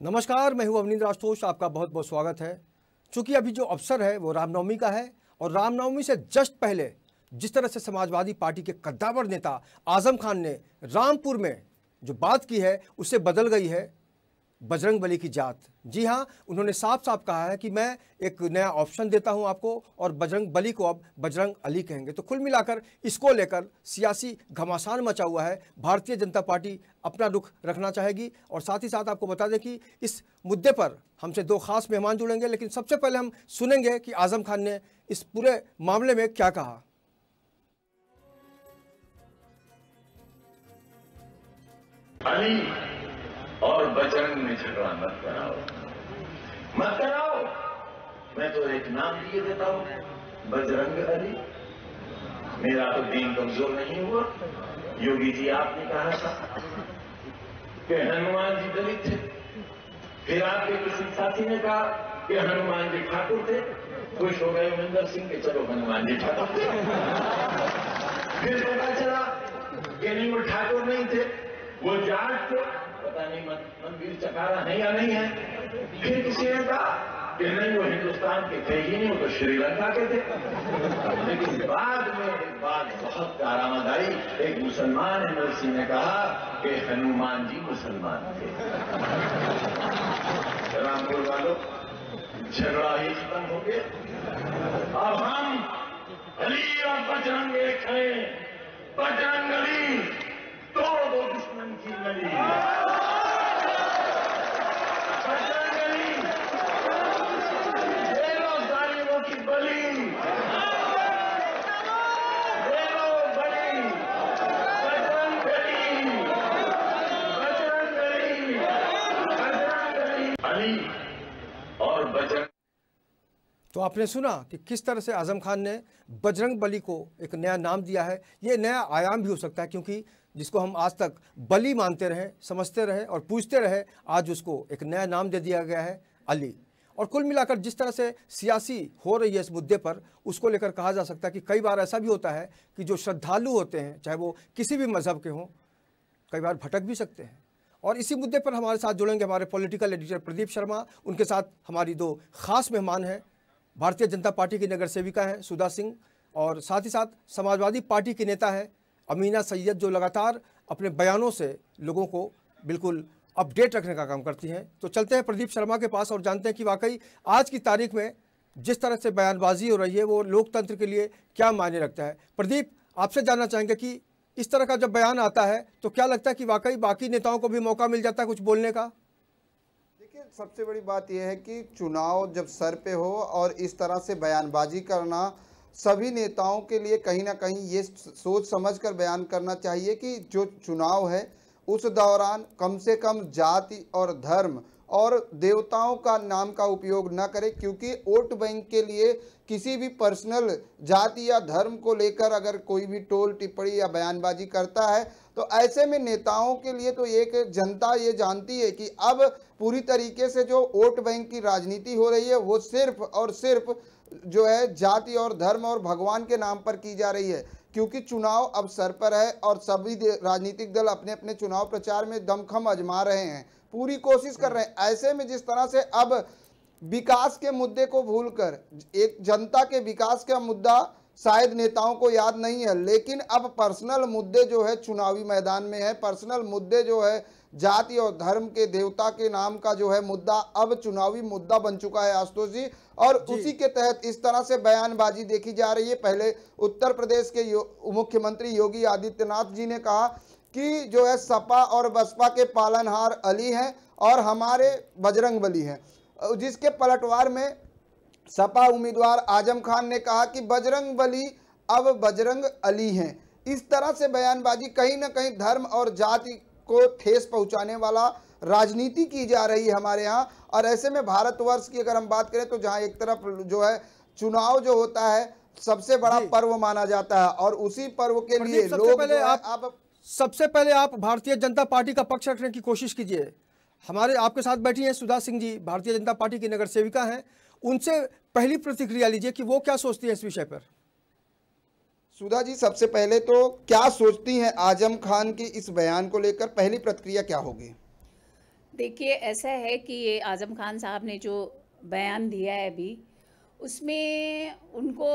नमस्कार, मैं हूं अवनींद्र आशुतोष। आपका बहुत बहुत स्वागत है। चूंकि अभी जो अवसर है वो रामनवमी का है और रामनवमी से जस्ट पहले जिस तरह से समाजवादी पार्टी के कद्दावर नेता आजम खान ने रामपुर में जो बात की है उससे बदल गई है बजरंग बली की जात। जी हाँ, उन्होंने साफ साफ कहा है कि मैं एक नया ऑप्शन देता हूं आपको और बजरंग बली को अब बजरंग अली कहेंगे। तो कुल मिलाकर इसको लेकर सियासी घमासान मचा हुआ है। भारतीय जनता पार्टी अपना रुख रखना चाहेगी और साथ ही साथ आपको बता दें कि इस मुद्दे पर हमसे दो खास मेहमान जुड़ेंगे, लेकिन सबसे पहले हम सुनेंगे कि आजम खान ने इस पूरे मामले में क्या कहा। अली और बजरंग में झगड़ा मत कराओ, मत कराओ। मैं तो एक नाम दिए देता हूं, बजरंग अली। मेरा तो दीन कमजोर नहीं हुआ। योगी जी आपने कहा था कि हनुमान जी दलित थे, फिर आपके किसी साथी ने कहा कि हनुमान जी ठाकुर थे। खुश हो गए महेंद्र सिंह के चलो हनुमान जी ठाकुर थे। फिर पता चला कि नहीं, वो ठाकुर नहीं थे, वो जाट थे। पता नहीं मंदिर चकारा है या नहीं है। फिर किसी ने कहा कि नहीं, वो हिंदुस्तान के थे ही नहीं, वो तो श्रीलंका के थे। लेकिन बाद में एक बात बहुत कारामद आई। एक मुसलमान एमएलसी ने कहा कि हनुमान जी मुसलमान थे। रामपुर वालों, झगड़ा ही खत्म हो गया। अब हम अली और बजरंग एक हैं। बजरंग अली तोड़ दो दुश्मन की नली। बजरंग अली ले लो जालिमों की बलि, ले लो बलि। बजरंग अली, बजरंग अली, बजरंग अली। अली और बजरंग। तो आपने सुना कि किस तरह से आजम खान ने बजरंग बली को एक नया नाम दिया है। ये नया आयाम भी हो सकता है, क्योंकि जिसको हम आज तक बली मानते रहे, समझते रहे और पूछते रहे, आज उसको एक नया नाम दे दिया गया है अली। और कुल मिलाकर जिस तरह से सियासी हो रही है इस मुद्दे पर, उसको लेकर कहा जा सकता है कि कई बार ऐसा भी होता है कि जो श्रद्धालु होते हैं, चाहे वो किसी भी मज़हब के हों, कई बार भटक भी सकते हैं। और इसी मुद्दे पर हमारे साथ जुड़ेंगे हमारे पॉलिटिकल एडिटर प्रदीप शर्मा। उनके साथ हमारी दो खास मेहमान हैं, भारतीय जनता पार्टी की नगर सेविका हैं सुधा सिंह, और साथ ही साथ समाजवादी पार्टी की नेता है अमीना सैयद, जो लगातार अपने बयानों से लोगों को बिल्कुल अपडेट रखने का काम करती हैं। तो चलते हैं प्रदीप शर्मा के पास और जानते हैं कि वाकई आज की तारीख में जिस तरह से बयानबाजी हो रही है वो लोकतंत्र के लिए क्या मायने रखता है। प्रदीप, आपसे जानना चाहेंगे कि इस तरह का जब बयान आता है तो क्या लगता है कि वाकई बाकी नेताओं को भी मौका मिल जाता है कुछ बोलने का? देखिए, सबसे बड़ी बात यह है कि चुनाव जब सर पे हो और इस तरह से बयानबाजी करना, सभी नेताओं के लिए कहीं ना कहीं ये सोच समझकर बयान करना चाहिए कि जो चुनाव है उस दौरान कम से कम जाति और धर्म और देवताओं का नाम का उपयोग न करें, क्योंकि वोट बैंक के लिए किसी भी पर्सनल जाति या धर्म को लेकर अगर कोई भी टोल टिप्पणी या बयानबाजी करता है तो ऐसे में नेताओं के लिए तो एक जनता ये जानती है कि अब पूरी तरीके से जो वोट बैंक की राजनीति हो रही है वो सिर्फ और सिर्फ जो है जाति और धर्म और भगवान के नाम पर की जा रही है। क्योंकि चुनाव अब सर पर है और सभी राजनीतिक दल अपने अपने चुनाव प्रचार में दमखम आजमा रहे हैं, पूरी कोशिश कर रहे हैं। ऐसे में जिस तरह से अब विकास के मुद्दे को भूलकर, एक जनता के विकास का मुद्दा शायद नेताओं को याद नहीं है, लेकिन अब पर्सनल मुद्दे जो है चुनावी मैदान में है, पर्सनल मुद्दे जो है जाति और धर्म के देवता के नाम का जो है मुद्दा अब चुनावी मुद्दा बन चुका है आशुतोष जी। और उसी के तहत इस तरह से बयानबाजी देखी जा रही है। पहले उत्तर प्रदेश के मुख्यमंत्री योगी आदित्यनाथ जी ने कहा कि जो है सपा और बसपा के पालनहार अली हैं और हमारे बजरंग बली हैं, जिसके पलटवार में सपा उम्मीदवार आजम खान ने कहा कि बजरंग बली अब बजरंग अली हैं। इस तरह से बयानबाजी कहीं ना कहीं धर्म और जाति को ठेस पहुंचाने वाला राजनीति की जा रही है हमारे यहाँ। और ऐसे में भारतवर्ष की अगर हम बात करें तो जहाँ एक तरफ जो है चुनाव जो होता है सबसे बड़ा पर्व माना जाता है और उसी पर्व के लिए लोग सबसे पहले आप भारतीय जनता पार्टी का पक्ष रखने की कोशिश कीजिए। हमारे आपके साथ बैठी हैं सुधा सिंह जी, भारतीय जनता पार्टी की नगर सेविका हैं, उनसे पहली प्रतिक्रिया लीजिए कि वो क्या सोचती है इस विषय पर। सुधा जी, सबसे पहले तो क्या सोचती हैं आजम खान के इस बयान को लेकर, पहली प्रतिक्रिया क्या होगी? देखिए, ऐसा है कि ये आज़म खान साहब ने जो बयान दिया है अभी, उसमें उनको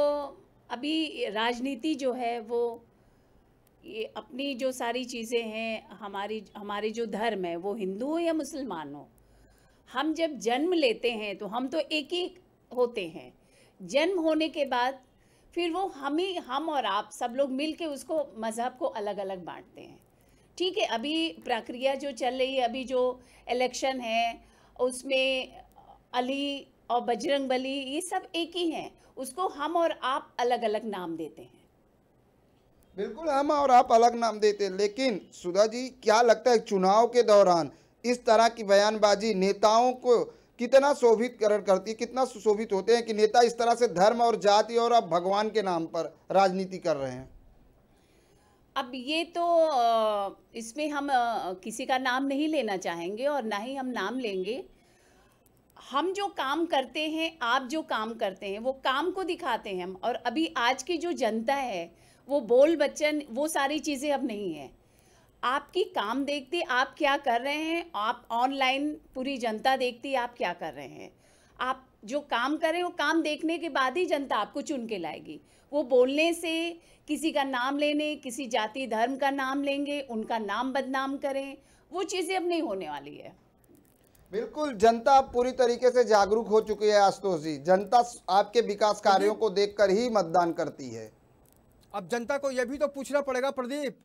अभी राजनीति जो है वो ये अपनी जो सारी चीज़ें हैं, हमारे जो धर्म है वो हिंदू हो या मुसलमान हो, हम जब जन्म लेते हैं तो हम तो एक ही होते हैं। जन्म होने के बाद फिर वो हम और आप सब लोग मिल के उसको मज़हब को अलग अलग बांटते हैं। ठीक है, अभी प्रक्रिया जो चल रही है, अभी जो इलेक्शन है उसमें अली और बजरंग बली ये सब एक ही हैं, उसको हम और आप अलग अलग नाम देते हैं। बिल्कुल, हम और आप अलग नाम देते हैं, लेकिन सुधा जी क्या लगता है चुनाव के दौरान इस तरह की बयानबाजी नेताओं को कितना शोभित करती है, कितना सुशोभित होते हैं कि नेता इस तरह से धर्म और जाति और अब भगवान के नाम पर राजनीति कर रहे हैं? अब ये तो इसमें हम किसी का नाम नहीं लेना चाहेंगे और ना ही हम नाम लेंगे। हम जो काम करते हैं, आप जो काम करते हैं, वो काम को दिखाते हैं हम। और अभी आज की जो जनता है वो बोल बच्चन वो सारी चीज़ें अब नहीं है। आपकी काम देखती आप क्या कर रहे हैं, आप ऑनलाइन पूरी जनता देखती आप क्या कर रहे हैं। आप जो काम करें वो काम देखने के बाद ही जनता आपको चुन के लाएगी। वो बोलने से, किसी का नाम लेने, किसी जाति धर्म का नाम लेंगे, उनका नाम बदनाम करें, वो चीज़ें अब नहीं होने वाली है। बिल्कुल, जनता अब पूरी तरीके से जागरूक हो चुकी है आशुतोष जी। जनता आपके विकास कार्यों को देखकर ही मतदान करती है। अब जनता को यह भी तो पूछना पड़ेगा प्रदीप,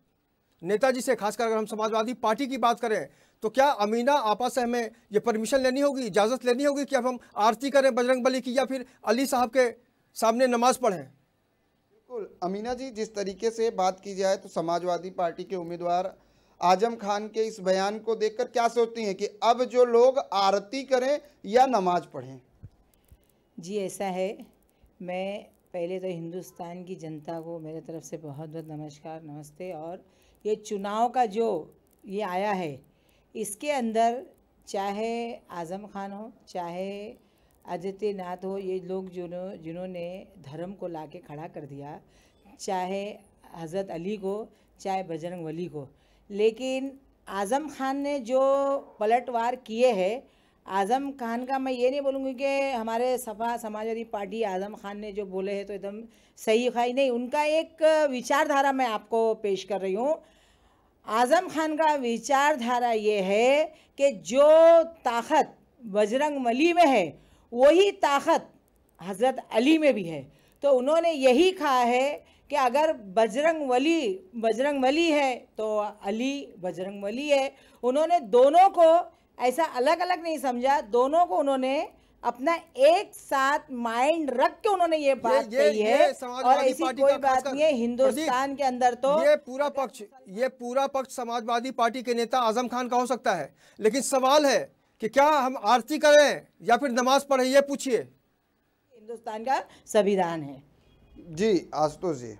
नेताजी से, खासकर अगर हम समाजवादी पार्टी की बात करें तो क्या अमीना आपा से हमें ये परमिशन लेनी होगी, इजाज़त लेनी होगी कि अब हम आरती करें बजरंग बली की या फिर अली साहब के सामने नमाज पढ़ें? बिल्कुल अमीना जी, जिस तरीके से बात की जाए तो समाजवादी पार्टी के उम्मीदवार आजम खान के इस बयान को देखकर क्या सोचती हैं कि अब जो लोग आरती करें या नमाज पढ़ें? जी ऐसा है, मैं पहले तो हिंदुस्तान की जनता को मेरे तरफ से बहुत बहुत नमस्कार, नमस्ते। और ये चुनाव का जो ये आया है, इसके अंदर चाहे आज़म खान हो, चाहे आदित्यनाथ हो, ये लोग जिन्होंने धर्म को लाके खड़ा कर दिया, चाहे हज़रत अली को, चाहे बजरंग बली को, लेकिन आज़म खान ने जो पलटवार किए हैं, आज़म खान का मैं ये नहीं बोलूँगी कि हमारे सपा समाजवादी पार्टी आज़म खान ने जो बोले हैं तो एकदम सही खाई नहीं, उनका एक विचारधारा मैं आपको पेश कर रही हूँ। आज़म खान का विचारधारा ये है कि जो ताकत बजरंग बली में है वही ताकत हज़रत अली में भी है। तो उन्होंने यही कहा है कि अगर बजरंग बली है तो अली बजरंग बली है। उन्होंने दोनों को ऐसा अलग अलग नहीं समझा, दोनों को उन्होंने अपना एक साथ माइंड रख के उन्होंने ये बात कही है। और ऐसी कोई बात नहीं है हिंदुस्तान के अंदर। तो ये पूरा पक्ष समाजवादी पार्टी के नेता आजम खान का हो सकता है, लेकिन सवाल है कि क्या हम आरती करें या फिर नमाज पढ़ें, ये पूछिए। हिंदुस्तान का संविधान है। जी आशुतोष जी,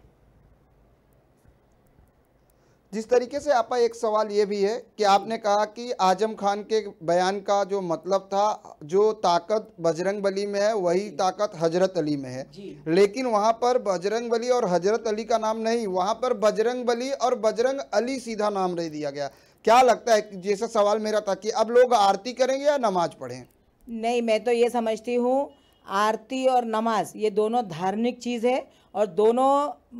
जिस तरीके से आपका एक सवाल ये भी है कि आपने कहा कि आजम खान के बयान का जो मतलब था, जो ताकत बजरंग बली में है वही ताकत हजरत अली में है, लेकिन वहाँ पर बजरंग बली और हजरत अली का नाम नहीं, वहाँ पर बजरंग बली और बजरंग अली सीधा नाम दे दिया गया। क्या लगता है, जैसा सवाल मेरा था कि अब लोग आरती करेंगे या नमाज पढ़ें? नहीं, मैं तो ये समझती हूँ आरती और नमाज ये दोनों धार्मिक चीज़ है और दोनों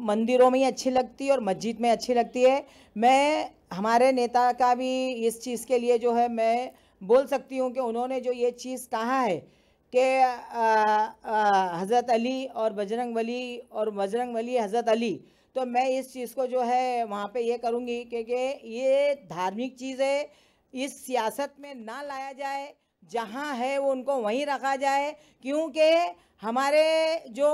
मंदिरों में ही अच्छी लगती है और मस्जिद में अच्छी लगती है। मैं हमारे नेता का भी इस चीज़ के लिए जो है मैं बोल सकती हूँ कि उन्होंने जो ये चीज़ कहा है कि हज़रत अली और बजरंग बली हज़रत अली, तो मैं इस चीज़ को जो है वहाँ पे ये करूँगी क्योंकि ये धार्मिक चीज़ है, इस सियासत में ना लाया जाए, जहाँ है वो उनको वहीं रखा जाए। क्योंकि हमारे जो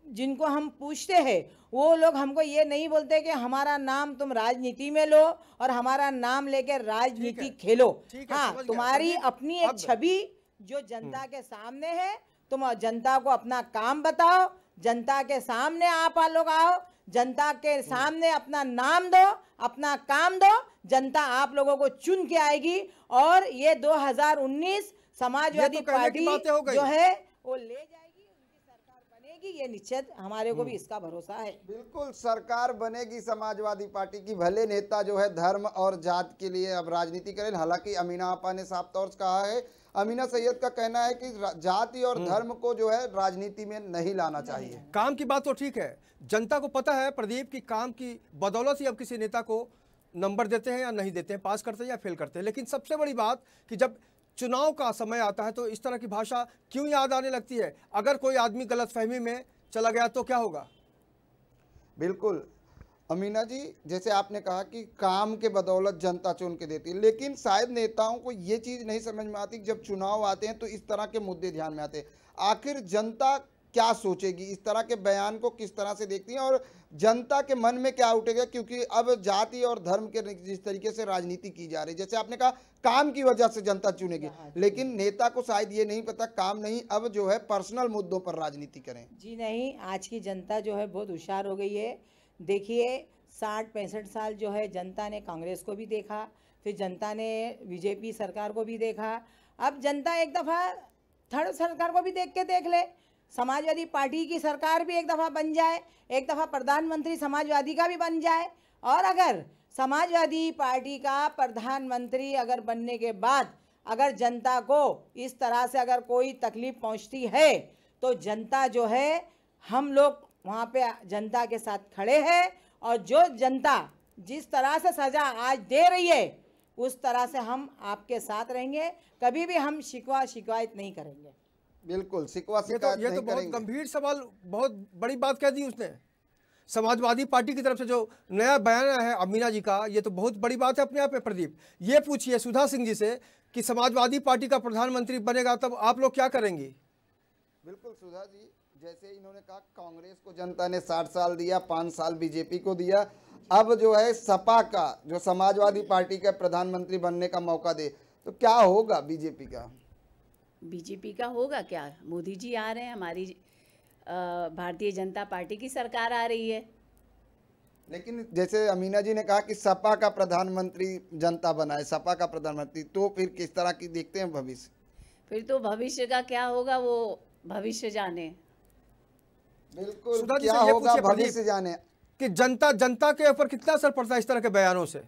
जिनको हम पूछते हैं वो लोग हमको ये नहीं बोलते कि हमारा नाम तुम राजनीति में लो और हमारा नाम लेके राजनीति खेलो। हाँ, तुम्हारी अपनी एक छवि जो जनता के सामने है, तुम जनता को अपना काम बताओ, जनता के सामने आप लोग आओ, जनता के सामने अपना नाम दो, अपना काम दो, जनता आप लोगों को चुन के आएगी और ये 2019 समाजवादी पार्टी जो है वो ले जाएगी, उनकी सरकार बनेगी। बनेगी, ये निश्चित हमारे को भी इसका भरोसा है। बिल्कुल सरकार बनेगी समाजवादी पार्टी की। भले नेता जो है धर्म और जात के लिए अब राजनीति करें, हालांकि अमीना आपा ने साफ तौर से कहा है, अमीना सैयद का कहना है कि जाति और धर्म को जो है राजनीति में नहीं लाना चाहिए। काम की बात तो ठीक है, जनता को पता है प्रदीप की काम की बदौलत ही अब किसी नेता को नंबर देते हैं या नहीं देते हैं, पास करते हैं या फेल करते हैं। लेकिन सबसे बड़ी बात कि जब चुनाव का समय आता है तो इस तरह की भाषा क्यों याद आने लगती है? अगर कोई आदमी गलतफहमी में चला गया तो क्या होगा? बिल्कुल अमीना जी, जैसे आपने कहा कि काम के बदौलत जनता चुन के देती है, लेकिन शायद नेताओं को ये चीज़ नहीं समझ में आती कि जब चुनाव आते हैं तो इस तरह के मुद्दे ध्यान में आते हैं। आखिर जनता क्या सोचेगी, इस तरह के बयान को किस तरह से देखती हैं और जनता के मन में क्या उठेगा? क्योंकि अब जाति और धर्म के जिस तरीके से राजनीति की जा रही है, जैसे आपने कहा काम की वजह से जनता चुनेगी, लेकिन नेता को शायद ये नहीं पता काम नहीं, अब जो है पर्सनल मुद्दों पर राजनीति करें। जी नहीं, आज की जनता जो है बहुत होशियार हो गई है। देखिए 60-65 साल जो है जनता ने कांग्रेस को भी देखा, फिर जनता ने बीजेपी सरकार को भी देखा, अब जनता एक दफ़ा थर्ड सरकार को भी देख ले। समाजवादी पार्टी की सरकार भी एक दफ़ा बन जाए, एक दफ़ा प्रधानमंत्री समाजवादी का भी बन जाए, और अगर समाजवादी पार्टी का प्रधानमंत्री अगर बनने के बाद अगर जनता को इस तरह से अगर कोई तकलीफ़ पहुंचती है तो जनता जो है, हम लोग वहाँ पे जनता के साथ खड़े हैं, और जो जनता जिस तरह से सज़ा आज दे रही है उस तरह से हम आपके साथ रहेंगे, कभी भी हम शिकायत नहीं करेंगे। बिल्कुल शिकवा ये तो बहुत गंभीर सवाल, बहुत बड़ी बात कह दी उसने। समाजवादी पार्टी की तरफ से जो नया बयान आया है अमीना जी का, ये तो बहुत बड़ी बात है अपने आप में। प्रदीप, ये पूछिए सुधा सिंह जी से कि समाजवादी पार्टी का प्रधानमंत्री बनेगा तब आप लोग क्या करेंगे? बिल्कुल सुधा जी, जैसे इन्होंने कहा कांग्रेस को जनता ने 60 साल दिया, 5 साल बीजेपी को दिया, अब जो है सपा का जो समाजवादी पार्टी का प्रधानमंत्री बनने का मौका दे तो क्या होगा? बीजेपी का होगा क्या? मोदी जी आ रहे हैं, हमारी भारतीय जनता पार्टी की सरकार आ रही है। लेकिन जैसे अमीना जी ने कहा कि सपा का प्रधानमंत्री जनता बनाए, सपा का प्रधानमंत्री, तो फिर किस तरह की देखते हैं भविष्य? फिर तो भविष्य का क्या होगा वो भविष्य जाने। बिल्कुल क्या होगा भविष्य जाने कि जनता के ऊपर कितना असर पड़ता है इस तरह के बयानों से?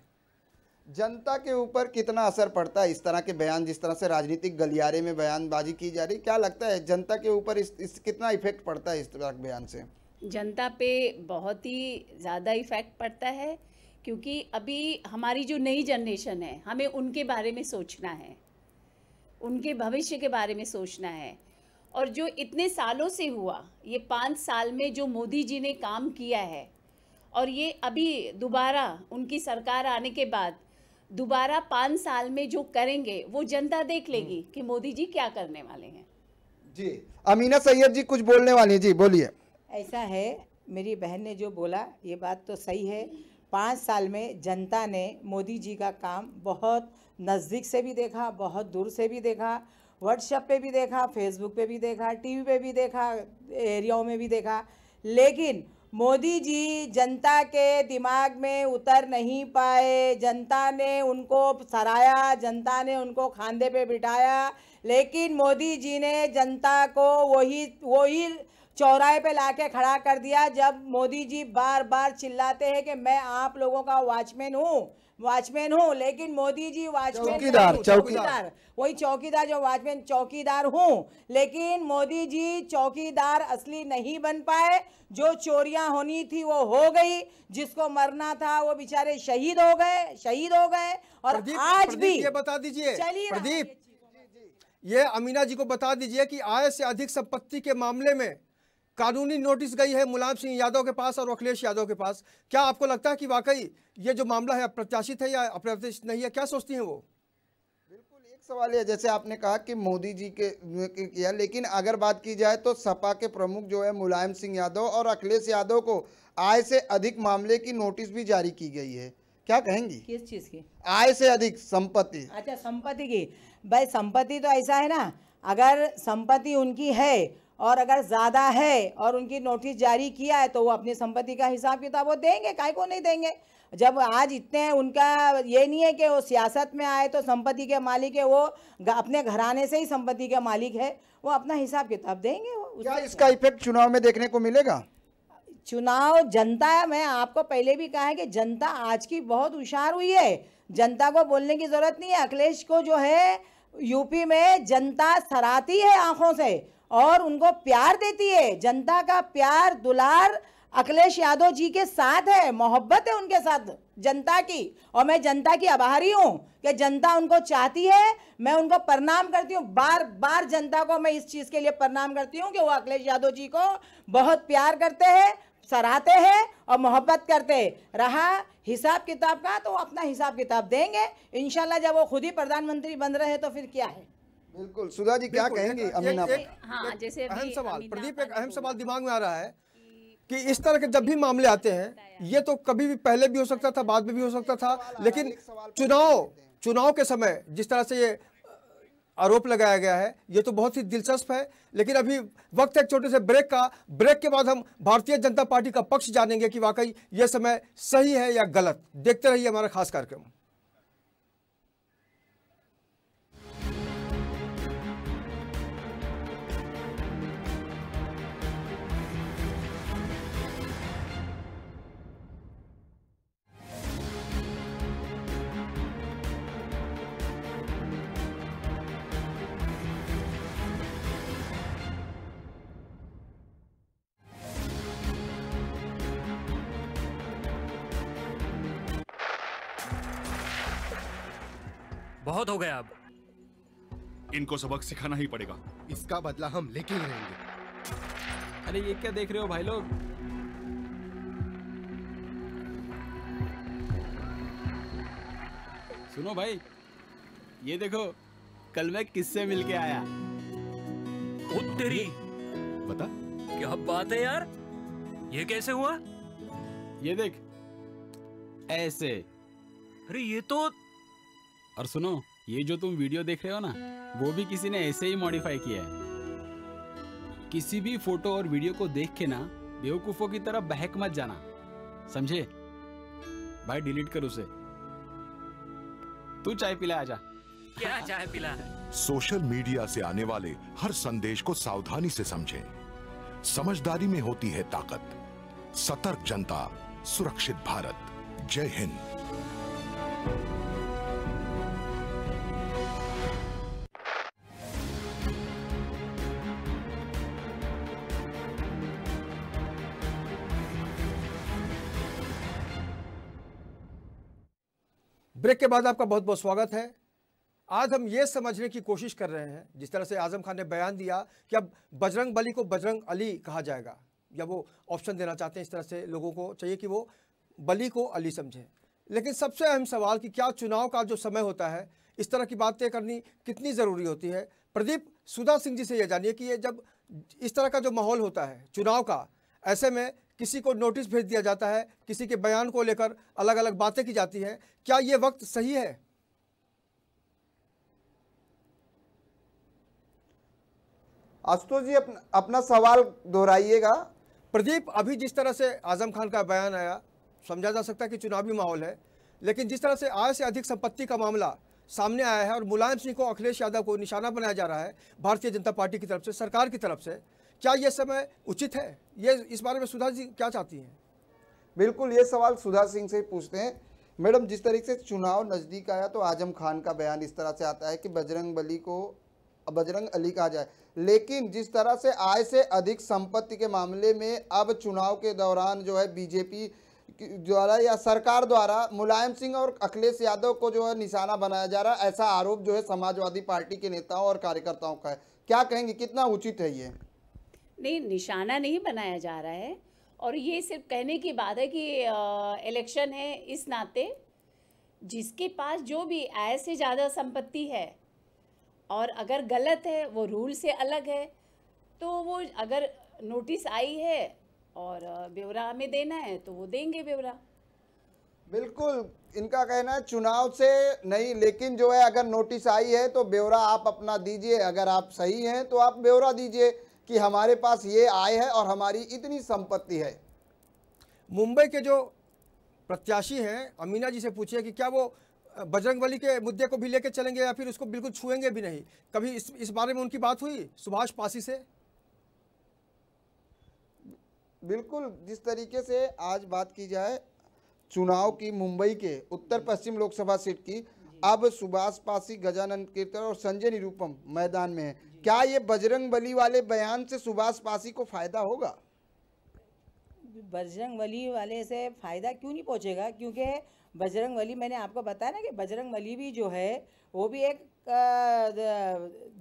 जनता के ऊपर कितना असर पड़ता है इस तरह के बयान, जिस तरह से राजनीतिक गलियारे में बयानबाजी की जा रही, क्या लगता है जनता के ऊपर इस कितना इफेक्ट पड़ता है इस तरह के बयान से? जनता पे बहुत ही ज़्यादा इफेक्ट पड़ता है, क्योंकि अभी हमारी जो नई जनरेशन है, हमें उनके बारे में सोचना है, उनके भविष्य के बारे में सोचना है। और जो इतने सालों से हुआ, ये 5 साल में जो मोदी जी ने काम किया है, और ये अभी दोबारा उनकी सरकार आने के बाद दोबारा 5 साल में जो करेंगे वो जनता देख लेगी कि मोदी जी क्या करने वाले हैं। जी अमीना सैयद जी कुछ बोलने वाली हैं, जी बोलिए। ऐसा है, मेरी बहन ने जो बोला ये बात तो सही है। 5 साल में जनता ने मोदी जी का काम बहुत नज़दीक से भी देखा, बहुत दूर से भी देखा, व्हाट्सएप पे भी देखा, फेसबुक पे भी देखा, टीवी पे भी देखा, एरियाओं में भी देखा, लेकिन मोदी जी जनता के दिमाग में उतर नहीं पाए। जनता ने उनको सराहा, जनता ने उनको खांधे पे बिठाया, लेकिन मोदी जी ने जनता को वही चौराहे पे लाके खड़ा कर दिया। जब मोदी जी बार बार चिल्लाते हैं कि मैं आप लोगों का वॉचमैन हूँ, लेकिन मोदी जी वॉचमैन चौकीदार, वही चौकीदार जो वॉचमैन चौकीदार हूँ, लेकिन मोदी जी चौकीदार असली नहीं बन पाए। जो चोरियां होनी थी वो हो गई, जिसको मरना था वो बेचारे शहीद हो गए। और आज भी ये बता दीजिए प्रदीप, ये अमीना जी को बता दीजिए कि आय से अधिक संपत्ति के मामले में कानूनी नोटिस गई है मुलायम सिंह यादव के पास और अखिलेश यादव के पास। क्या आपको लगता है कि वाकई ये जो मामला है अप्रत्याशित है या अप्रत्याशित नहीं है? क्या सोचती हैं वो? बिल्कुल एक सवाल है, जैसे आपने कहा कि मोदी जी के किया, लेकिन अगर बात की जाए तो सपा के प्रमुख जो है मुलायम सिंह यादव और अखिलेश यादव को आय से अधिक मामले की नोटिस भी जारी की गई है, क्या कहेंगी? किस चीज़ की? आय से अधिक संपत्ति। अच्छा, संपत्ति की। भाई संपत्ति तो ऐसा है ना, अगर संपत्ति उनकी है और अगर ज़्यादा है और उनकी नोटिस जारी किया है तो वो अपनी संपत्ति का हिसाब किताब वो देंगे, काहे को नहीं देंगे। जब आज इतने उनका ये नहीं है कि वो सियासत में आए तो संपत्ति के मालिक है, वो अपने घराने से ही संपत्ति के मालिक है, वो अपना हिसाब किताब देंगे वो। क्या इसका इफेक्ट चुनाव में देखने को मिलेगा? चुनाव जनता, मैं आपको पहले भी कहा है कि जनता आज की बहुत होशियार हुई है, जनता को बोलने की जरूरत नहीं है। अखिलेश को जो है यूपी में जनता सराहती है आंखों से और उनको प्यार देती है। जनता का प्यार दुलार अखिलेश यादव जी के साथ है, मोहब्बत है उनके साथ जनता की, और मैं जनता की आभारी हूँ कि जनता उनको चाहती है। मैं उनको प्रणाम करती हूँ, बार बार जनता को मैं इस चीज़ के लिए प्रणाम करती हूँ कि वो अखिलेश यादव जी को बहुत प्यार करते हैं, सराहते हैं और मोहब्बत करते हैं। रहा हिसाब किताब का, तो अपना हिसाब किताब देंगे इंशाल्लाह। जब वो खुद ही प्रधानमंत्री बन रहे हैं तो फिर क्या है। बिल्कुल, सुधा जी क्या कहेंगी अमीना पर? हाँ, जैसे अहम अभी सवाल अमीना प्रदीप, का एक अहम जो सवाल दिमाग में आ रहा है कि इस तरह के जब भी मामले आते हैं, ये तो कभी भी पहले भी हो सकता था, बाद में भी हो सकता था, लेकिन चुनाव के समय जिस तरह से ये आरोप लगाया गया है, ये तो बहुत ही दिलचस्प है। लेकिन अभी वक्त है एक छोटे से ब्रेक का। ब्रेक के बाद हम भारतीय जनता पार्टी का पक्ष जानेंगे कि वाकई ये समय सही है या गलत। देखते रहिए हमारा खास कार्यक्रम। बहुत हो गया, अब इनको सबक सिखाना ही पड़ेगा। इसका बदला हम लेके ही रहेंगे। अरे ये क्या देख रहे हो भाई लोग? सुनो भाई, ये देखो कल मैं किससे मिलके आया। ओ तेरी, बता क्या बात है यार, ये कैसे हुआ? ये देख ऐसे। अरे ये तो, और सुनो, ये जो तुम वीडियो देख रहे हो ना, वो भी किसी ने ऐसे ही मॉडिफाई किया है। किसी भी फोटो और वीडियो को देख के ना बेवकूफों की तरह बहक मत जाना, समझे भाई? डिलीट कर उसे। तू चाय पिला, आजा। क्या चाय पिला? सोशल मीडिया से आने वाले हर संदेश को सावधानी से समझें। समझदारी में होती है ताकत। सतर्क जनता, सुरक्षित भारत। जय हिंद। ब्रेक के बाद आपका बहुत बहुत स्वागत है। आज हम ये समझने की कोशिश कर रहे हैं, जिस तरह से आजम खान ने बयान दिया कि अब बजरंग बली को बजरंग अली कहा जाएगा, या वो ऑप्शन देना चाहते हैं। इस तरह से लोगों को चाहिए कि वो बली को अली समझें। लेकिन सबसे अहम सवाल कि क्या चुनाव का जो समय होता है, इस तरह की बातें करनी कितनी ज़रूरी होती है। प्रदीप, सुधा सिंह जी से ये जानिए कि ये जब इस तरह का जो माहौल होता है चुनाव का, ऐसे में किसी को नोटिस भेज दिया जाता है, किसी के बयान को लेकर अलग अलग बातें की जाती हैं, क्या ये वक्त सही है? आशुतोष जी अपना सवाल दोहराइएगा। प्रदीप, अभी जिस तरह से आजम खान का बयान आया, समझा जा सकता है कि चुनावी माहौल है, लेकिन जिस तरह से आय से अधिक संपत्ति का मामला सामने आया है और मुलायम सिंह को, अखिलेश यादव को निशाना बनाया जा रहा है भारतीय जनता पार्टी की तरफ से, सरकार की तरफ से, क्या यह समय उचित है? ये इस बारे में सुधा जी क्या चाहती हैं? बिल्कुल, ये सवाल सुधा सिंह से पूछते हैं। मैडम, जिस तरीके से चुनाव नज़दीक आया तो आजम खान का बयान इस तरह से आता है कि बजरंग बली को बजरंग अली कहा जाए, लेकिन जिस तरह से आय से अधिक संपत्ति के मामले में अब चुनाव के दौरान जो है बीजेपी द्वारा या सरकार द्वारा मुलायम सिंह और अखिलेश यादव को जो है निशाना बनाया जा रहा है, ऐसा आरोप जो है समाजवादी पार्टी के नेताओं और कार्यकर्ताओं का है। क्या कहेंगे, कितना उचित है ये? नहीं, निशाना नहीं बनाया जा रहा है, और ये सिर्फ कहने की बात है कि इलेक्शन है, इस नाते जिसके पास जो भी आय से ज़्यादा संपत्ति है और अगर गलत है, वो रूल से अलग है, तो वो अगर नोटिस आई है और ब्यौरा हमें देना है तो वो देंगे ब्यौरा। बिल्कुल, इनका कहना है चुनाव से नहीं, लेकिन जो है अगर नोटिस आई है तो ब्यौरा आप अपना दीजिए। अगर आप सही हैं तो आप ब्यौरा दीजिए कि हमारे पास ये आय है और हमारी इतनी संपत्ति है। मुंबई के जो प्रत्याशी हैं, अमीना जी से पूछिए कि क्या वो बजरंगबली के मुद्दे को भी लेकर चलेंगे या फिर उसको बिल्कुल छुएंगे भी नहीं। कभी इस बारे में उनकी बात हुई सुभाष पासी से? बिल्कुल, जिस तरीके से आज बात की जाए चुनाव की, मुंबई के उत्तर पश्चिम लोकसभा सीट की, अब सुभाष पासी, गजानन कीर्तन और संजय निरुपम मैदान में है। क्या ये बजरंग बली वाले बयान से सुभाष पासी को फायदा होगा? बजरंग बली वाले से फ़ायदा क्यों नहीं पहुंचेगा, क्योंकि बजरंग बली, मैंने आपको बताया ना कि बजरंग बली भी जो है वो भी एक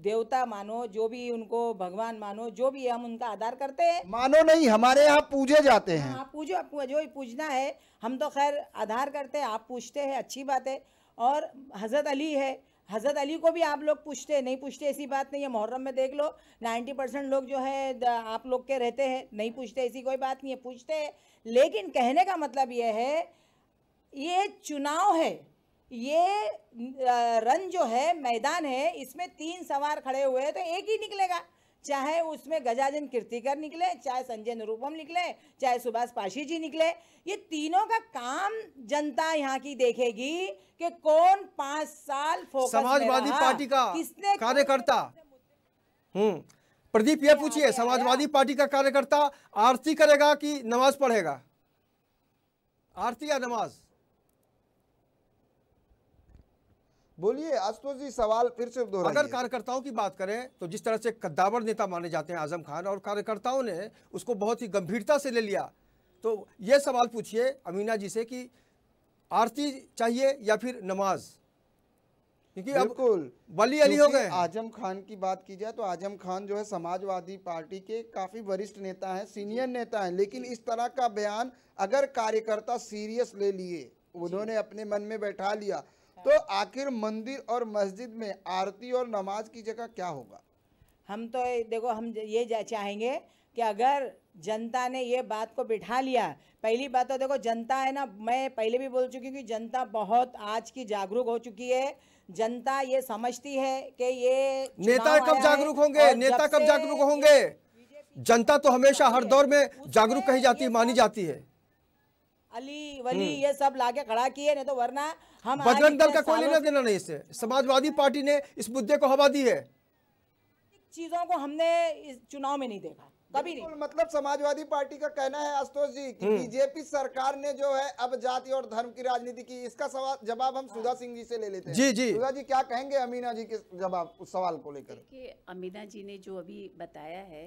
देवता मानो, जो भी उनको भगवान मानो, जो भी हम उनका आदर करते हैं। मानो नहीं, हमारे यहाँ पूजे जाते हैं। हाँ, पूजो, आपको जो पूजना है, हम तो खैर आधार करते हैं, आप पूछते हैं, अच्छी बात है। और हज़रत अली है, हज़रत अली को भी आप लोग पूछते नहीं पूछते ऐसी बात नहीं है। मुहर्रम में देख लो 90% लोग जो है आप लोग के रहते हैं, नहीं पूछते ऐसी कोई बात नहीं है, पूछते हैं। लेकिन कहने का मतलब ये है, ये चुनाव है, ये रन जो है, मैदान है, इसमें 3 सवार खड़े हुए हैं तो एक ही निकलेगा। चाहे उसमें गजानन कीर्तिकर निकले, चाहे संजय निरुपम निकले, चाहे सुभाष पासी जी निकले, ये तीनों का काम जनता यहाँ की देखेगी कि कौन 5 साल फोकस में रहा। समाजवादी पार्टी का कार्यकर्ता, प्रदीप ये पूछिए, समाजवादी पार्टी का कार्यकर्ता आरती करेगा कि नमाज पढ़ेगा? आरती या नमाज? बोलिए आशुतोष जी, सवाल फिर से दोहराइए। अगर कार्यकर्ताओं की बात करें तो जिस तरह से कद्दावर नेता माने जाते हैं आजम खान, और कार्यकर्ताओं ने उसको बहुत ही गंभीरता से ले लिया, तो ये सवाल पूछिए अमीना जी से कि आरती चाहिए या फिर नमाज? क्योंकि बिल्कुल वली अली हो गए। आजम खान की बात की जाए तो आजम खान जो है समाजवादी पार्टी के काफी वरिष्ठ नेता हैं, सीनियर नेता हैं, लेकिन इस तरह का बयान अगर कार्यकर्ता सीरियस ले लिए, उन्होंने अपने मन में बैठा लिया, तो आखिर मंदिर और मस्जिद में आरती और नमाज की जगह क्या होगा? हम तो देखो, हम ये चाहेंगे कि अगर जनता ने ये बात को बिठा लिया, पहली बात तो देखो जनता है ना, मैं पहले भी बोल चुकी हूँ कि जनता बहुत आज की जागरूक हो चुकी है। जनता ये समझती है कि ये नेता कब जागरूक होंगे, नेता कब जागरूक होंगे? जनता तो हमेशा हर दौर में जागरूक कही जाती है, मानी जाती है। अली वली ये सब लाके खड़ा किए, नहीं तो वरना हम बजरंग दल का कोई लेना देना नहीं इससे। समाजवादी पार्टी ने इस मुद्दे को हवा दी है। चीजों को हमने इस चुनाव में नहीं देखा, कभी नहीं। मतलब समाजवादी पार्टी का कहना है आशुतोष जी कि बीजेपी सरकार ने जो है अब जाति और धर्म की राजनीति की। इसका जवाब हम सुधा सिंह जी से ले लेते हैं। जी जी, सुधा जी क्या कहेंगे अमीना जी के जवाब, उस सवाल को लेकर? देखिए, अमीना जी ने जो अभी बताया है,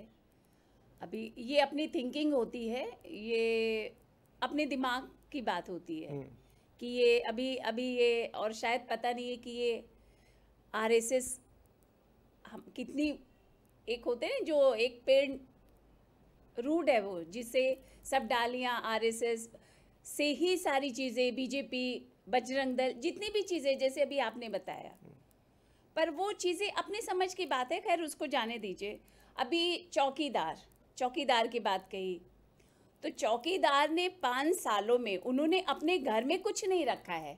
अभी ये अपनी थिंकिंग होती है, ये अपने दिमाग की बात होती है कि ये अभी ये, और शायद पता नहीं है कि ये आरएसएस हम कितनी, एक होते हैं जो एक पेड़ रूट है वो, जिससे सब डालियाँ आरएसएस से ही सारी चीज़ें, बीजेपी, बजरंग दल, जितनी भी चीज़ें जैसे अभी आपने बताया, पर वो चीज़ें अपनी समझ की बात है, खैर उसको जाने दीजिए। अभी चौकीदार की बात कही, तो चौकीदार ने 5 सालों में उन्होंने अपने घर में कुछ नहीं रखा है,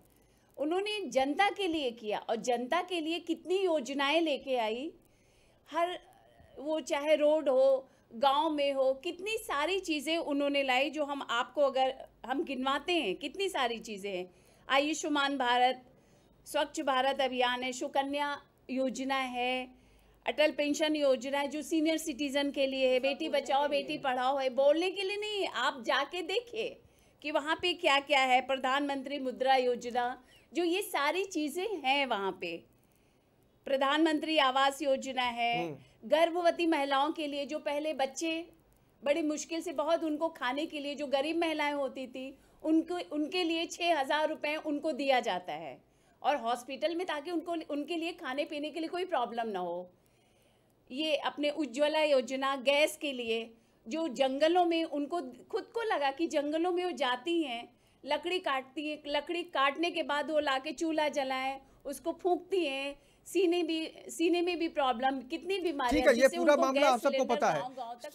उन्होंने जनता के लिए किया, और जनता के लिए कितनी योजनाएं लेके आई। हर वो चाहे रोड हो, गांव में हो, कितनी सारी चीज़ें उन्होंने लाई, जो हम आपको अगर हम गिनवाते हैं कितनी सारी चीज़ें हैं। आयुष्मान भारत, स्वच्छ भारत अभियान है, सुकन्या योजना है, अटल पेंशन योजना है जो सीनियर सिटीजन के लिए है, बेटी बचाओ बेटी पढ़ाओ है। बोलने के लिए नहीं, आप जाके देखिए कि वहाँ पे क्या क्या है। प्रधानमंत्री मुद्रा योजना, जो ये सारी चीज़ें हैं वहाँ पे। प्रधानमंत्री आवास योजना है, गर्भवती महिलाओं के लिए, जो पहले बच्चे बड़ी मुश्किल से, बहुत उनको खाने के लिए, जो गरीब महिलाएं होती थी उनके लिए 6,000 रुपये उनको दिया जाता है, और हॉस्पिटल में, ताकि उनके लिए खाने पीने के लिए कोई प्रॉब्लम ना हो। ये अपने उज्ज्वला योजना, गैस के लिए, जो जंगलों में उनको खुद को लगा कि जंगलों में वो जाती हैं, लकड़ी काटती है, लकड़ी काटने के बाद वो लाके चूल्हा जलाएं, उसको फूंकती हैं, सीने में भी प्रॉब्लम, कितनी बीमारियां। ठीक है, ये पूरा मामला आप सबको पता है।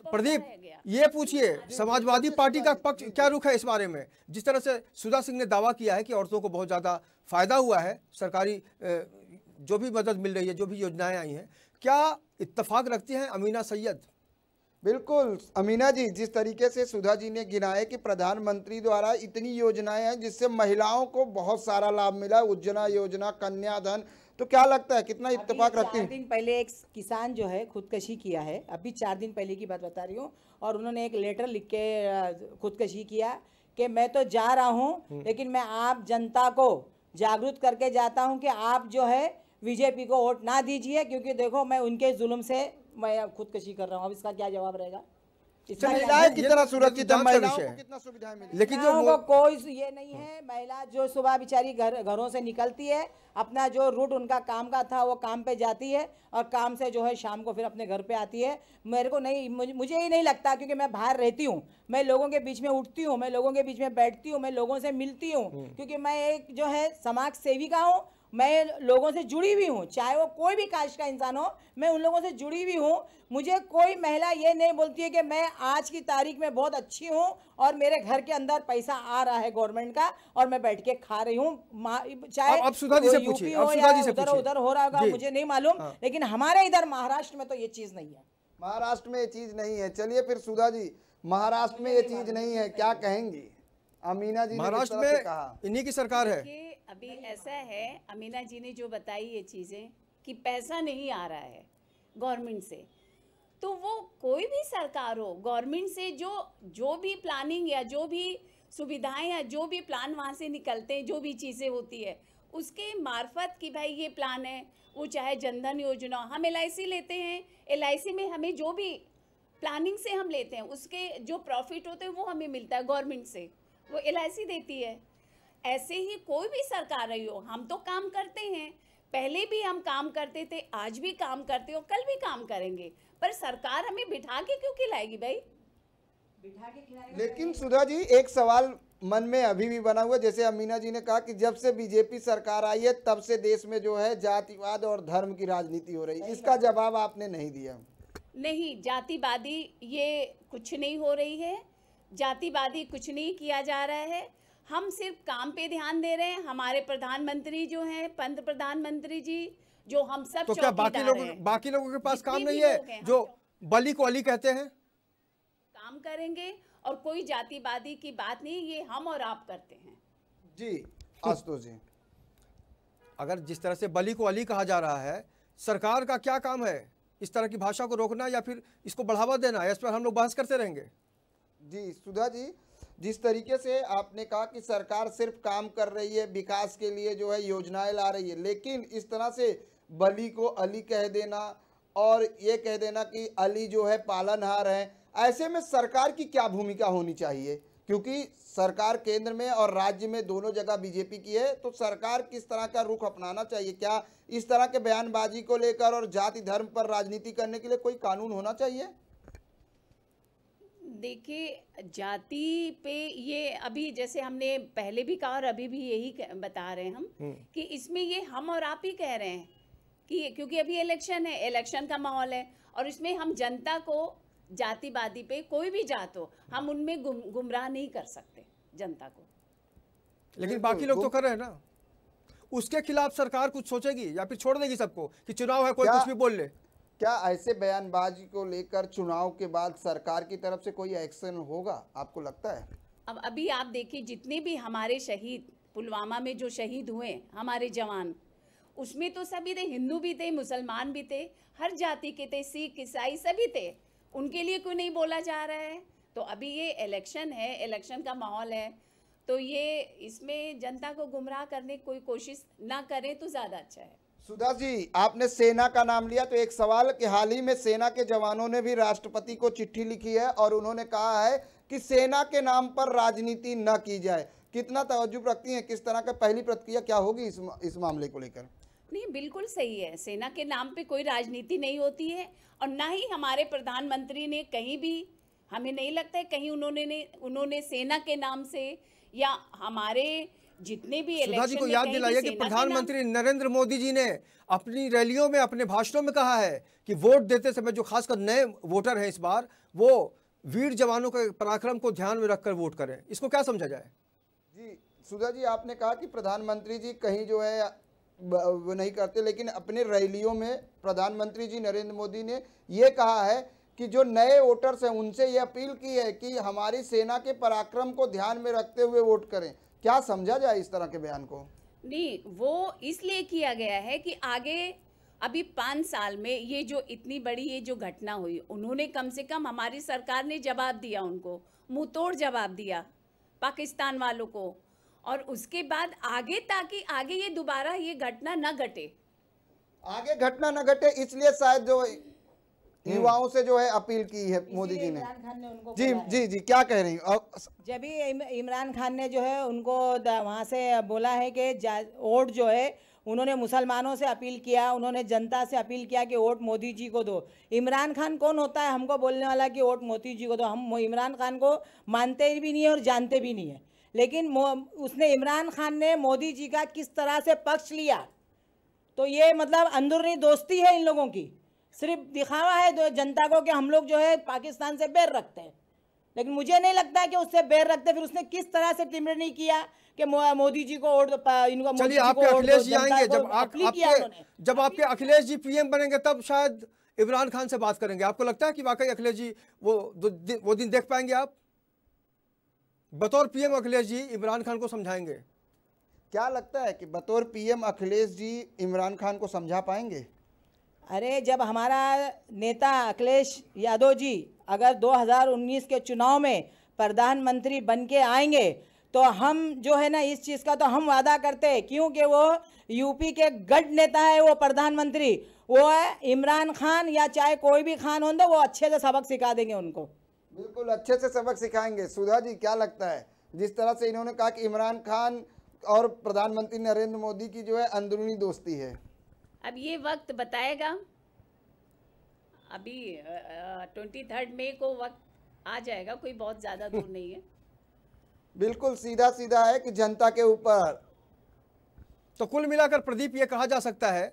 प्रदीप ये पूछिए, समाजवादी पार्टी का पक्ष क्या रुख है इस बारे में? जिस तरह से सुधा सिंह ने दावा किया है कि औरतों को बहुत ज़्यादा फायदा हुआ है, सरकारी जो भी मदद मिल रही है, जो भी योजनाएं आई हैं, क्या इत्तेफाक रखती हैं अमीना सैयद? बिल्कुल अमीना जी, जिस तरीके से सुधा जी ने गिनाया कि प्रधानमंत्री द्वारा इतनी योजनाएं हैं जिससे महिलाओं को बहुत सारा लाभ मिला, उज्ज्वला योजना, कन्याधन, तो क्या लगता है कितना इत्तेफाक रखती 4 हैं? दिन पहले एक किसान जो है खुदकशी किया है, अभी 4 दिन पहले की बात बता रही हूँ, और उन्होंने एक लेटर लिख के खुदकशी किया कि मैं तो जा रहा हूँ लेकिन मैं आप जनता को जागरूक करके जाता हूँ कि आप जो है बीजेपी को वोट ना दीजिए, क्योंकि देखो मैं उनके जुल्म से मैं खुदकशी कर रहा हूँ। अब इसका क्या जवाब रहेगा? महिलाएं कितना सुरक्षित है, जांच का महिलाओं विषय को है। कितना सुविधाएं मिली? लेकिन जो महिलाओं को कोई ये नहीं है। महिला जो सुबह बेचारी घरों से निकलती है, अपना जो रूट उनका काम का था वो काम पे जाती है और काम से जो है शाम को फिर अपने घर पे आती है। मेरे को नहीं, मुझे ही नहीं लगता, क्योंकि मैं बाहर रहती हूँ, मैं लोगों के बीच में उठती हूँ, मैं लोगों के बीच में बैठती हूँ, मैं लोगों से मिलती हूँ, क्योंकि मैं एक जो है समाज सेविका हूँ, मैं लोगों से जुड़ी हुई हूँ, चाहे वो कोई भी कास्ट का इंसान हो, मैं उन लोगों से जुड़ी हुई हूँ। मुझे कोई महिला ये नहीं बोलती है कि मैं आज की तारीख में बहुत अच्छी हूँ और मेरे घर के अंदर पैसा आ रहा है गवर्नमेंट का और मैं बैठ के खा रही हूँ। चाहे अब सुधा जी से वो पूछिए, यूपी अब हो सुधा या जी से उधर पूछिए। उधर हो रहा होगा, जी। मुझे नहीं मालूम, लेकिन हमारे इधर महाराष्ट्र में तो ये चीज़ नहीं है। महाराष्ट्र में ये चीज नहीं है। चलिए फिर सुधा जी, महाराष्ट्र में ये चीज नहीं है, क्या कहेंगी? अमीना जी ने किस महाराष्ट्र तरह से में कहा? इन्हीं की सरकार है। कि अभी ऐसा है, अमीना जी ने जो बताई ये चीज़ें कि पैसा नहीं आ रहा है गवर्नमेंट से, तो वो कोई भी सरकार हो, गवर्नमेंट से जो भी प्लानिंग या जो भी सुविधाएं या जो भी प्लान वहाँ से निकलते हैं, जो भी चीज़ें होती है उसके मार्फत कि भाई ये प्लान है, वो चाहे जनधन योजना, हम LIC लेते हैं, LIC में हमें जो भी प्लानिंग से हम लेते हैं उसके जो प्रॉफिट होते हैं वो हमें मिलता है गवर्नमेंट से, वो LIC देती है। ऐसे ही कोई भी सरकार रही हो, हम तो काम करते हैं, पहले भी हम काम करते थे, आज भी काम करते हो, कल भी काम करेंगे, पर सरकार हमें बिठा के क्यों खिलाएगी भाई? बिठा के खिलाने लेकिन सुधा जी एक सवाल मन में अभी भी बना हुआ है, जैसे अमीना जी ने कहा कि जब से बीजेपी सरकार आई है तब से देश में जो है जातिवाद और धर्म की राजनीति हो रही है, इसका जवाब आपने नहीं दिया। नहीं, जातिवादी ये कुछ नहीं हो रही है, जातिवादी कुछ नहीं किया जा रहा है, हम सिर्फ काम पे ध्यान दे रहे हैं। हमारे प्रधानमंत्री जो हैं, पंत प्रधानमंत्री जी, जो हम सब तो क्या बाकी लोगों के पास काम नहीं है जो बली को अली कहते हैं? काम करेंगे और कोई जातिवादी की बात नहीं, ये हम और आप करते हैं। जी आशुतोष जी, अगर जिस तरह से बली को अली कहा जा रहा है, सरकार का क्या काम है? इस तरह की भाषा को रोकना या फिर इसको बढ़ावा देना? इस पर हम लोग बहस करते रहेंगे। जी सुधा जी, जिस तरीके से आपने कहा कि सरकार सिर्फ काम कर रही है, विकास के लिए जो है योजनाएं ला रही है, लेकिन इस तरह से बली को अली कह देना और ये कह देना कि अली जो है पालनहार है, ऐसे में सरकार की क्या भूमिका होनी चाहिए? क्योंकि सरकार केंद्र में और राज्य में दोनों जगह बीजेपी की है, तो सरकार किस तरह का रुख अपनाना चाहिए? क्या इस तरह के बयानबाजी को लेकर और जाति धर्म पर राजनीति करने के लिए कोई कानून होना चाहिए? देखिए, जाति पे ये अभी जैसे हमने पहले भी कहा और अभी भी यही बता रहे हैं हम कि इसमें ये हम और आप ही कह रहे हैं कि क्योंकि अभी इलेक्शन है, इलेक्शन का माहौल है और इसमें हम जनता को जातिवादी पे, कोई भी जात हो, हम उनमें गुमराह नहीं कर सकते जनता को। लेकिन बाकी लोग तो कर रहे हैं ना, उसके खिलाफ सरकार कुछ सोचेगी या फिर छोड़ देगी सबको कि चुनाव है, कोई कुछ भी बोल ले? क्या ऐसे बयानबाजी को लेकर चुनाव के बाद सरकार की तरफ से कोई एक्शन होगा, आपको लगता है? अब अभी आप देखिए, जितने भी हमारे शहीद पुलवामा में जो शहीद हुए हमारे जवान, उसमें तो सभी थे, हिंदू भी थे, मुसलमान भी थे, हर जाति के थे, सिख ईसाई सभी थे, उनके लिए क्यों नहीं बोला जा रहा है? तो अभी ये इलेक्शन है, इलेक्शन का माहौल है, तो ये इसमें जनता को गुमराह करने की कोई कोशिश ना करें तो ज़्यादा अच्छा है। सुधा जी, आपने सेना का नाम लिया तो एक सवाल कि हाल ही में सेना के जवानों ने भी राष्ट्रपति को चिट्ठी लिखी है और उन्होंने कहा है कि सेना के नाम पर राजनीति न की जाए। कितना तवज्जुह रखती हैं, किस तरह का पहली प्रतिक्रिया क्या होगी इस मामले को लेकर? नहीं, बिल्कुल सही है, सेना के नाम पे कोई राजनीति नहीं होती है और ना ही हमारे प्रधानमंत्री ने कहीं भी, हमें नहीं लगता है कहीं उन्होंने सेना के नाम से या हमारे जितने भी सुधा जी को याद दिलाइए कि प्रधानमंत्री नरेंद्र मोदी जी ने अपनी रैलियों में, अपने भाषणों में कहा है कि वोट देते समय जो खासकर नए वोटर हैं इस बार, वो वीर जवानों के पराक्रम को ध्यान में रखकर वोट करें। इसको क्या समझा जाए? जी सुधा जी, आपने कहा कि प्रधानमंत्री जी कहीं जो है वो नहीं करते, लेकिन अपने रैलियों में प्रधानमंत्री जी नरेंद्र मोदी ने ये कहा है कि जो नए वोटर्स हैं उनसे ये अपील की है कि हमारी सेना के पराक्रम को ध्यान में रखते हुए वोट करें। क्या समझा जाए इस तरह के बयान को? नहीं, वो इसलिए किया गया है कि आगे अभी 5 साल में ये जो इतनी बड़ी ये जो घटना हुई, उन्होंने कम से कम, हमारी सरकार ने जवाब दिया, उनको मुंह तोड़ जवाब दिया पाकिस्तान वालों को, और उसके बाद आगे, ताकि आगे ये दोबारा ये घटना न घटे, आगे घटना न घटे, इसलिए शायद जो युवाओं से जो है अपील की है मोदी जी ने। इमरान खान ने उनको जी बोला है। जी जी, क्या कह रही हैं? जब भी इमरान खान ने जो है उनको वहाँ से बोला है कि वोट जो है, उन्होंने मुसलमानों से अपील किया, उन्होंने जनता से अपील किया कि वोट मोदी जी को दो। इमरान खान कौन होता है हमको बोलने वाला कि वोट मोदी जी को दो? हम इमरान खान को मानते भी नहीं है और जानते भी नहीं है, लेकिन उसने, इमरान खान ने मोदी जी का किस तरह से पक्ष लिया, तो ये मतलब अंदरूनी दोस्ती है इन लोगों की, सिर्फ दिखावा है जनता को कि हम लोग जो है पाकिस्तान से बैर रखते हैं, लेकिन मुझे नहीं लगता कि उससे बैर रखते। फिर उसने किस तरह से टिम्बर नहीं किया कि मोदी जी को वोट, इनको चलिए आपके अखिलेश जी आएंगे, जब आपके अखिलेश जी पीएम बनेंगे तब शायद इमरान खान से बात करेंगे। आपको लगता है कि वाकई अखिलेश जी वो दिन देख पाएंगे? आप बतौर पीएम अखिलेश जी इमरान खान को समझाएंगे? क्या लगता है कि बतौर पीएम अखिलेश जी इमरान खान को समझा पाएंगे? अरे जब हमारा नेता अखिलेश यादव जी अगर 2019 के चुनाव में प्रधानमंत्री बन के आएंगे तो हम जो है ना, इस चीज़ का तो हम वादा करते हैं, क्योंकि वो यूपी के गढ़ नेता है, वो प्रधानमंत्री, वो है इमरान खान या चाहे कोई भी खान हो, तो वो अच्छे से सबक सिखा देंगे उनको। बिल्कुल अच्छे से सबक सिखाएंगे। सुधा जी, क्या लगता है, जिस तरह से इन्होंने कहा कि इमरान खान और प्रधानमंत्री नरेंद्र मोदी की जो है अंदरूनी दोस्ती है? अब ये वक्त बताएगा। अभी 23 मई को वक्त आ जाएगा, कोई बहुत ज़्यादा दूर नहीं है। बिल्कुल सीधा सीधा है कि जनता के ऊपर। तो कुल मिलाकर प्रदीप, ये कहा जा सकता है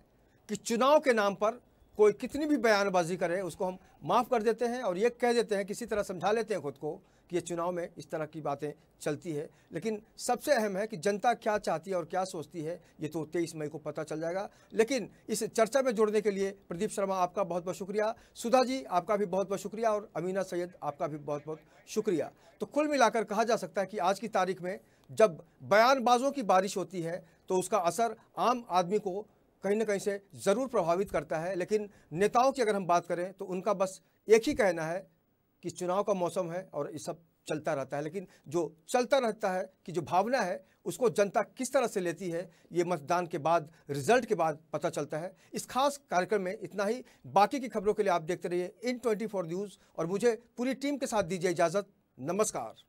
कि चुनाव के नाम पर कोई कितनी भी बयानबाजी करे उसको हम माफ़ कर देते हैं और ये कह देते हैं, किसी तरह समझा लेते हैं खुद को कि ये चुनाव में इस तरह की बातें चलती है। लेकिन सबसे अहम है कि जनता क्या चाहती है और क्या सोचती है, ये तो 23 मई को पता चल जाएगा। लेकिन इस चर्चा में जोड़ने के लिए प्रदीप शर्मा आपका बहुत बहुत शुक्रिया, सुधा जी आपका भी बहुत बहुत शुक्रिया, और अमीना सैयद आपका भी बहुत बहुत शुक्रिया। तो कुल मिलाकर कहा जा सकता है कि आज की तारीख में जब बयानबाजों की बारिश होती है तो उसका असर आम आदमी को कहीं ना कहीं से ज़रूर प्रभावित करता है। लेकिन नेताओं की अगर हम बात करें तो उनका बस एक ही कहना है कि चुनाव का मौसम है और ये सब चलता रहता है। लेकिन जो चलता रहता है कि जो भावना है उसको जनता किस तरह से लेती है, ये मतदान के बाद, रिजल्ट के बाद पता चलता है। इस खास कार्यक्रम में इतना ही। बाकी की खबरों के लिए आप देखते रहिए IN24 न्यूज़ और मुझे पूरी टीम के साथ दीजिए इजाज़त। नमस्कार।